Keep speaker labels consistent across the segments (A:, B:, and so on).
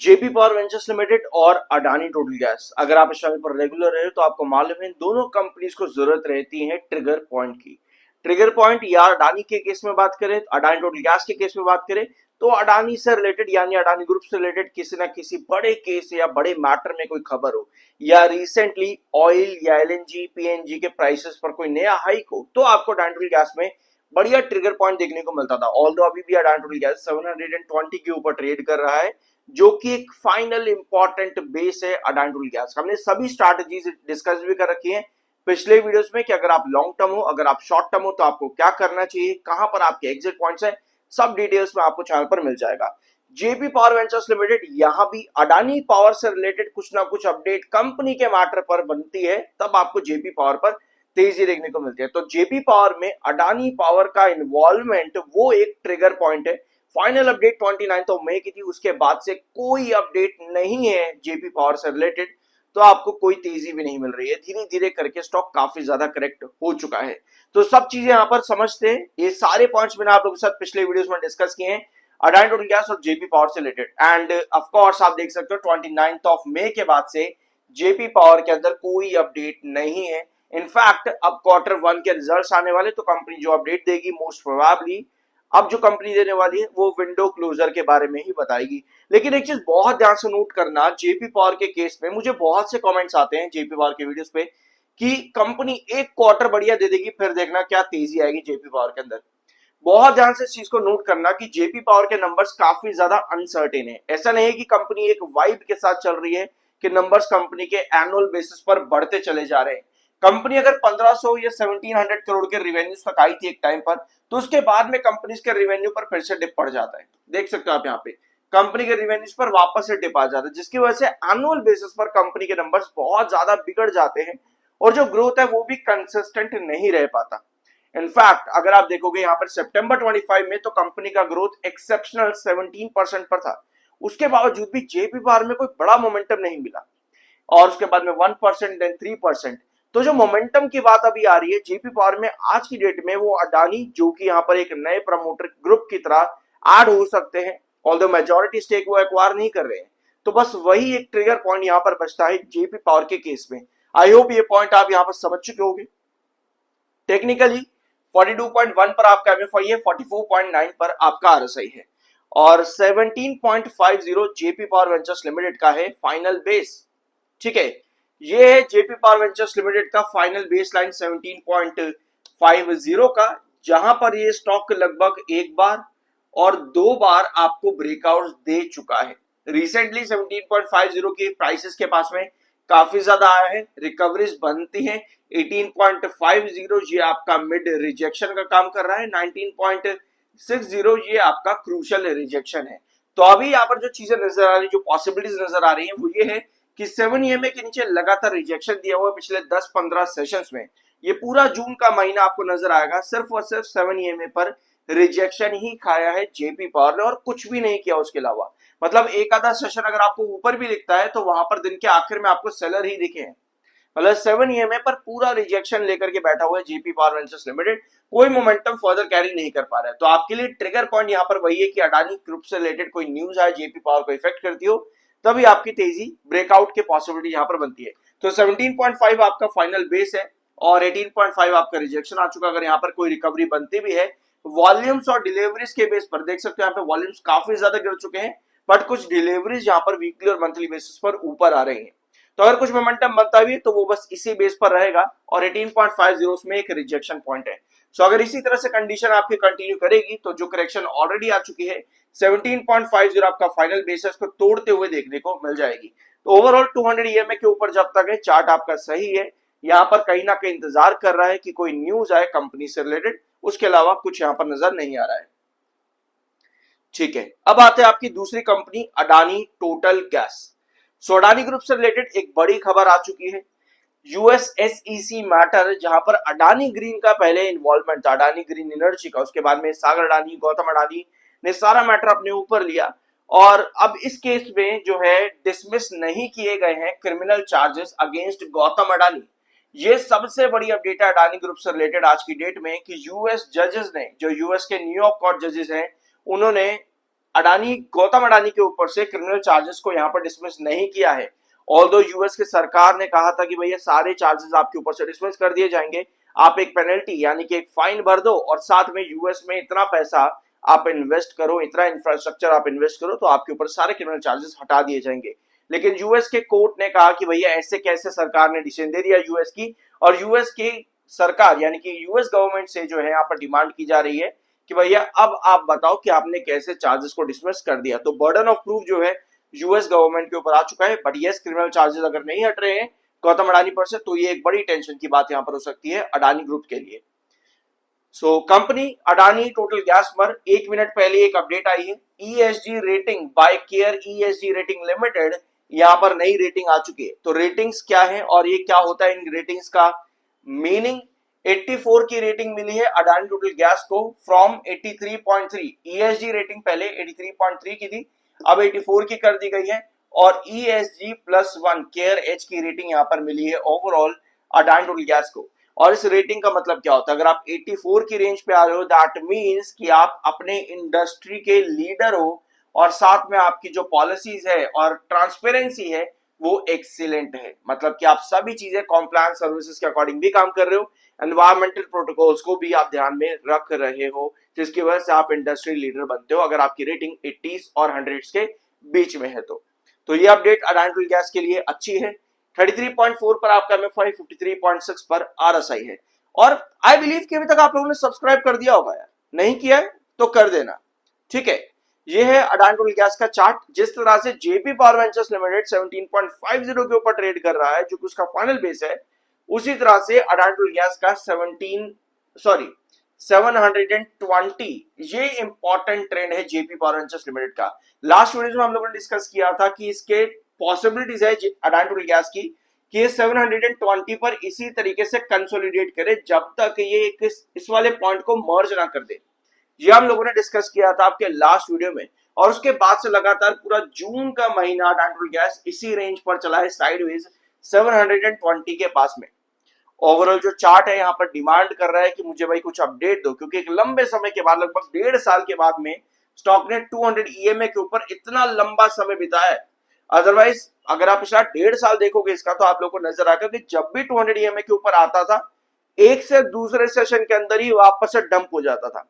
A: JP power ventures limited और Adani Total gas, अगर आप इस चैनल पर रेगुलर रहे तो आपको मालूम है दोनों कंपनीज को जरूरत रहती है ट्रिगर पॉइंट की। ट्रिगर पॉइंट या अडानी के केस में बात करें, अडानी टोटल गैस के केस में बात करें तो अडानी से रिलेटेड यानी अडानी ग्रुप से रिलेटेड किसी ना किसी बड़े केस या बड़े मैटर में कोई खबर हो, या रिसेंटली ऑयल या एलएनजी पीएनजी के प्राइसेस पर कोई नया हाइक हो, तो आपको अडानी टोटल गैस में बढ़िया ट्रिगर पॉइंट देखने को मिलता था। ऑल्दो अभी भी अडानी टोटल गैस 720 के ऊपर ट्रेड कर रहा है, जो कि एक फाइनल इंपॉर्टेंट बेस है अडानी टोटल गैस। हमने सभी स्ट्रैटेजीज डिस्कस भी कर रखी है पिछले वीडियोस में कि अगर आप लॉन्ग टर्म हो, अगर आप शॉर्ट टर्म हो तो आपको क्या करना चाहिए, कहां पर आपके एग्जिट पॉइंट्स है, सब डिटेल्स में आपको चैनल पर मिल जाएगा। जेपी पावर वेंचर्स लिमिटेड, यहां भी अडानी पावर से रिलेटेड कुछ ना कुछ अपडेट कंपनी के मैटर पर बनती है, तब आपको जेपी पावर पर तेजी देखने को मिलती है। तो जेपी पावर में अडानी पावर का इन्वॉल्वमेंट वो एक ट्रिगर पॉइंट है। फाइनल अपडेट 29 मई की थी, उसके बाद से कोई अपडेट नहीं है जेपी पावर से रिलेटेड, तो आपको कोई तेजी भी नहीं मिल रही है। धीरे धीरे करके स्टॉक काफी ज्यादा करेक्ट हो चुका है। तो सब चीजें यहां पर समझते हैं, ये सारे पॉइंट्स मैंने आप लोगों के साथ पिछले वीडियोस में डिस्कस किए हैं अडानी टोटल गैस और जेपी पावर से रिलेटेड। एंड ऑफ कोर्स आप देख सकते हो 29 मई के बाद से जेपी पावर के अंदर कोई अपडेट नहीं है। इनफैक्ट अब Q1 के रिजल्ट्स आने वाले, तो कंपनी जो अपडेट देगी मोस्ट प्रोबेबली अब जो कंपनी देने वाली है वो विंडो क्लोजर के बारे में ही बताएगी। लेकिन एक चीज बहुत ध्यान से नोट करना, जेपी पावर के केस में मुझे बहुत से कमेंट्स आते हैं जेपी पावर के वीडियोस पे कि कंपनी एक क्वार्टर बढ़िया दे देगी फिर देखना क्या तेजी आएगी जेपी पावर के अंदर। बहुत ध्यान से इस चीज को नोट करना कि जेपी पावर के नंबर्स काफी ज्यादा अनसर्टेन है। ऐसा नहीं है कि कंपनी एक वाइब के साथ चल रही है कि नंबर्स कंपनी के एनुअल बेसिस पर बढ़ते चले जा रहे हैं। कंपनी अगर 1500 या 1700 करोड़ के रिवेन्यूज तक आई थी एक टाइम पर, तो उसके बाद में कंपनी के रिवेन्यू पर फिर से डिप पड़ जाता है। देख सकते हो आप यहाँ पे कंपनी के रिवेन्यूज पर वापस से डिप आ जाता है, जिसकी वजह से एनुअल बेसिस पर कंपनी के नंबर्स बहुत ज्यादा बिगड़ जाते हैं और जो ग्रोथ है वो भी कंसिस्टेंट नहीं रह पाता। इनफैक्ट अगर आप देखोगे यहाँ पर सितंबर 25 में तो कंपनी का ग्रोथ एक्सेप्शनल 17% पर था, उसके बावजूद भी जेपी पावर में कोई बड़ा मोमेंटम नहीं मिला, और उसके बाद में 1% देन 3%। तो जो मोमेंटम की बात अभी आ रही है जेपी पावर में आज की डेट में, वो अडानी जो कि यहाँ पर एक नए प्रमोटर ग्रुप की तरह ऐड हो सकते हैं, ऑल्दो मेजॉरिटी स्टेक वो एक्वायर नहीं कर रहे हैं। तो बस वही एक ट्रिगर पॉइंट यहाँ पर बचता है जेपी पावर के केस में। आई होप ये पॉइंट आप यहाँ पर समझ चुके होंगे। टेक्निकली 42.1 पर आपका एमएफआई है, 44.9 पर आपका आरएसआई है, और 17.50 जेपी पावर वेंचर्स लिमिटेड का है फाइनल बेस। ठीक है, ये है जेपी पावर वेंचर्स लिमिटेड का फाइनल बेस लाइन 17.50 का, जहां पर ये स्टॉक लगभग एक बार और दो बार आपको ब्रेकआउट दे चुका है। रिसेंटली 17.50 की प्राइसेस के पास में काफी ज्यादा आया है, रिकवरीज बनती है। 18.50 ये आपका मिड रिजेक्शन का काम कर रहा है, 19.60 ये आपका क्रूशल रिजेक्शन है। तो अभी यहाँ पर जो चीजें नजर आ रही, जो पॉसिबिलिटीज नजर आ रही है वो ये है कि 7 ईएमए के नीचे लगातार रिजेक्शन दिया हुआ है पिछले 10-15 सेशंस में। ये पूरा जून का महीना आपको नजर आएगा सिर्फ और सिर्फ 7 ईएमए पर रिजेक्शन ही खाया है जेपी पावर ने, और कुछ भी नहीं किया उसके अलावा। मतलब एक आधा सेशन अगर आपको ऊपर भी दिखता है तो वहां पर दिन के आखिर में आपको सेलर ही दिखे हैं। मतलब 7 ईएमए पर पूरा रिजेक्शन लेकर के बैठा हुआ है जेपी पावर वेंचर्स लिमिटेड, कोई मोमेंटम फर्दर कैरी नहीं कर पा रहा है। तो आपके लिए ट्रिगर पॉइंट यहाँ पर वही है कि अडानी ग्रुप से रिलेटेड कोई न्यूज आए जेपी पावर को इफेक्ट करती हो, तभी आपकी तेजी ब्रेकआउट के पॉसिबिलिटी यहाँ पर बनती है। तो 17.5 आपका फाइनल बेस है और 18.5 आपका रिजेक्शन आ चुका। अगर यहाँ पर कोई रिकवरी बनती भी है वॉल्यूम्स और डिलीवरीज के बेस पर, देख सकते हो यहाँ पे वॉल्यूम्स काफी ज्यादा गिर चुके हैं, बट कुछ डिलीवरीज यहाँ पर वीकली और मंथली बेसिस पर ऊपर आ रही हैं। तो अगर कुछ मोमेंटम बनता भी है तो वो बस इसी बेस पर रहेगा, और 18.50 में एक रिजेक्शन पॉइंट है। सो अगर इसी तरह से कंडीशन आपकी कंटिन्यू करेगी तो जो करेक्शन ऑलरेडी आ चुकी है 17.50 आपका फाइनल बेसिस को तोड़ते हुए देखने को मिल जाएगी। तो ओवरऑल 200 ईएमए के ऊपर जब तक है चार्ट आपका सही है, यहाँ पर कहीं ना कहीं इंतजार कर रहा है कि कोई न्यूज आए कंपनी से रिलेटेड, उसके अलावा कुछ यहाँ पर नजर नहीं आ रहा है। ठीक है, अब आते हैं आपकी दूसरी कंपनी अडानी टोटल गैस। सो अडानी ग्रुप से रिलेटेड एक बड़ी खबर आ चुकी है, यूएसएसईसी मैटर, जहां पर अडानी ग्रीन का पहले इन्वॉल्वमेंट था, अडानी ग्रीन एनर्जी का, उसके बाद में सागर अडानी, गौतम अडानी ने सारा मैटर अपने ऊपर लिया, और अब इस केस में जो है डिसमिस नहीं किए गए हैं criminal charges against Gautam Adani. ये सबसे बड़ी अपडेट है अडानी ग्रुप से रिलेटेड आज की डेट में कि यूएस जजेस ने, जो यूएस के न्यूयॉर्क कोर्ट जजेस हैं, उन्होंने अडानी, गौतम अडानी के ऊपर से क्रिमिनल चार्जेस को यहाँ पर डिसमिस नहीं किया है। ऑल्दो यूएस की सरकार ने कहा था कि भैया सारे चार्जेस आपके ऊपर से डिसमिस कर दिए जाएंगे, आप एक पेनल्टी यानी कि एक फाइन भर दो और साथ में यूएस में इतना पैसा आप इन्वेस्ट करो, इतना इंफ्रास्ट्रक्चर आप इन्वेस्ट करो, तो आपके ऊपर सारे क्रिमिनल चार्जेस हटा दिए जाएंगे। लेकिन यूएस के कोर्ट ने कहा कि भैया ऐसे कैसे, सरकार ने डिसीजन दे दिया यूएस की, और यूएस की सरकार यानी कि यूएस गवर्नमेंट से जो है यहाँ पर डिमांड की जा रही है कि भैया अब आप बताओ कि आपने कैसे चार्जेस को डिसमिस कर दिया। तो बर्डन ऑफ प्रूफ जो है यूएस गवर्नमेंट के ऊपर आ चुका है। बट यस, क्रिमिनल चार्जेस अगर नहीं हट रहे हैं गौतम अडानी पर से, तो ये एक बड़ी टेंशन की बात यहाँ पर हो सकती है अडानी ग्रुप के लिए। So company Adani Total Gas पर 1 मिनट पहले एक अपडेट आई है। ESG rating by Care ESG rating limited, यहाँ पर नई रेटिंग आ चुकी है। तो रेटिंग्स क्या है और ये क्या होता है, इन रेटिंग्स का मीनिंग, 84 की रेटिंग मिली है अडानी टोटल गैस को फ्रॉम 83.3। ईएसजी रेटिंग पहले 83.3 की थी, अब 84 की कर दी गई है। और ESG +1 केयर एच की रेटिंग यहाँ पर मिली है ओवरऑल अडानी टोटल गैस को। और इस रेटिंग का मतलब क्या होता है, अगर आप 84 की रेंज पे आ रहे हो, दैट मीन्स कि आप अपने इंडस्ट्री के लीडर हो और साथ में आपकी जो पॉलिसीज है और ट्रांसपेरेंसी है वो एक्सीलेंट है। मतलब कि आप सभी चीजें कॉम्प्लायंस सर्विसेज के अकॉर्डिंग भी काम कर रहे हो, एनवायरमेंटल प्रोटोकॉल्स को भी आप ध्यान में रख रहे हो, जिसकी वजह से आप इंडस्ट्री लीडर बनते हो अगर आपकी रेटिंग 80s और 100s के बीच में है। तो ये अपडेट अडानी टोटल गैस के लिए अच्छी है। 33.4 पर आपका MFI, 53.6 पर RSI है। और आई बिलीव कि अभी तक आप लोगों ने सब्सक्राइब कर दिया होगा यार, नहीं किया है तो कर देना, ठीक है। ये है अडानी टोटल गैस का चार्ट। जिस तरह से जेपी पावर वेंचर्स लिमिटेड 17.50 के ऊपर ट्रेड कर रहा है, जो कि उसका फाइनल बेस है, उसी तरह से अडानी टोटल गैस का 720, ये इंपॉर्टेंट ट्रेंड है जेपी पावर वेंचर्स लिमिटेड का। लास्ट वीडियो में हम लोगों ने डिस्कस किया था कि इसके पॉसिबिलिटीज है अडानी टोटल गैस की कि ये 720 पर इसी तरीके से कंसोलिडेट करे जब तक ये इस वाले पॉइंट को मर्ज ना कर दे। ये हम लोगों ने डिस्कस किया था आपके लास्ट वीडियो में। और उसके बाद से लगातार पूरा जून का महीना अडानी टोटल गैस इसी रेंज पर चला है, साइडवेज 720 के पास में। ओवरऑल जो चार्ट है यहाँ पर डिमांड कर रहा है कि मुझे भाई कुछ अपडेट दो, क्योंकि एक लंबे समय के बाद, लगभग 1.5 साल के बाद में स्टॉक ने 200 EMA के ऊपर इतना लंबा समय बिताया है। अदरवाइज अगर आप पिछला 1.5 साल देखोगे इसका, तो आप लोग को नजर आएगा कि जब भी 200 EMA के ऊपर आता था, एक से दूसरे सेशन के अंदर ही वापस से डंप हो जाता था।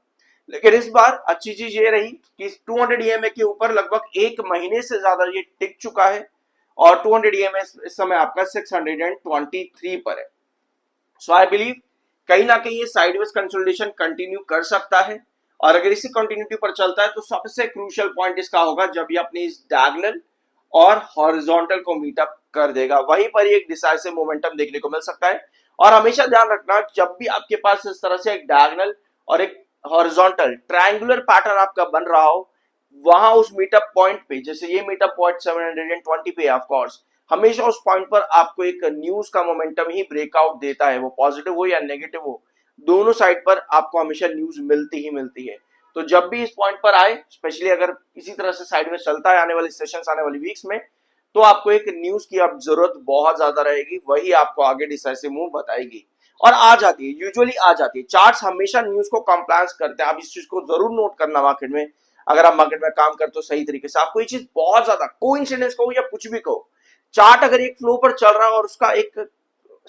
A: लेकिन इस बार अच्छी चीज ये रही कि 200 EMA के ऊपर लगभग 1 महीने से ज्यादा ये टिक चुका है और 200 EMA इस समय आपका 623 पर है। सो आई बिलीव कहीं ना कहीं ये साइडवेज कंसोलिडेशन कंटिन्यू कर सकता है। और अगर इसी कंटिन्यूटी पर चलता है तो सबसे क्रूशियल पॉइंट इसका होगा जब ये अपनी इस डायगोनल और हॉरिजॉन्टल को मीटअप कर देगा, वहीं पर एक डिसाइसिव मोमेंटम देखने को मिल सकता है। और हमेशा ध्यान रखना, जब भी आपके पास इस तरह से एक डायगोनल और एक हॉरिजॉन्टल ट्रायंगुलर पैटर्न आपका बन रहा हो, वहां उस मीटअप पॉइंट पे, जैसे ये मीटअप पॉइंट 720 पे ऑफ कोर्स, हमेशा उस पॉइंट पर आपको एक न्यूज का मोमेंटम ही ब्रेकआउट देता है, वो पॉजिटिव हो या नेगेटिव हो, दोनों साइड पर आपको हमेशा न्यूज मिलती है। तो जब भी इस पॉइंट पर आए, स्पेशली अगर इसी तरह से साइड में चलता है आने वाली सेशंस, आने वाली वीक्स में, तो आपको एक न्यूज की अब जरूरत बहुत ज्यादा रहेगी, वही आपको आगे डिसाइसिव मूव बताएगी। और आ जाती है, यूजुअली आ जाती है। चार्ट्स हमेशा न्यूज को कंप्लायंस करते हैं, आप इस चीज को जरूर नोट करना मार्केट में। अगर आप मार्केट में काम करते हो सही तरीके से, आपको ये चीज बहुत ज्यादा, कोइंसिडेंस कहो या कुछ भी कहो, चार्ट अगर एक फ्लो पर चल रहा है और उसका एक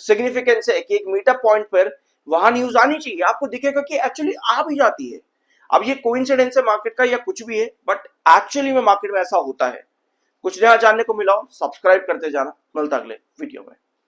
A: सिग्निफिकेंस है कि एक मीटअप पॉइंट पर वहां न्यूज आनी चाहिए, आपको दिखेगा कि एक्चुअली आ भी जाती है। अब ये कोइंसिडेंस है मार्केट का या कुछ भी है, बट एक्चुअली में मार्केट में ऐसा होता है। कुछ नया जानने को मिला हो, सब्सक्राइब करते जाना। मिलता अगले वीडियो में।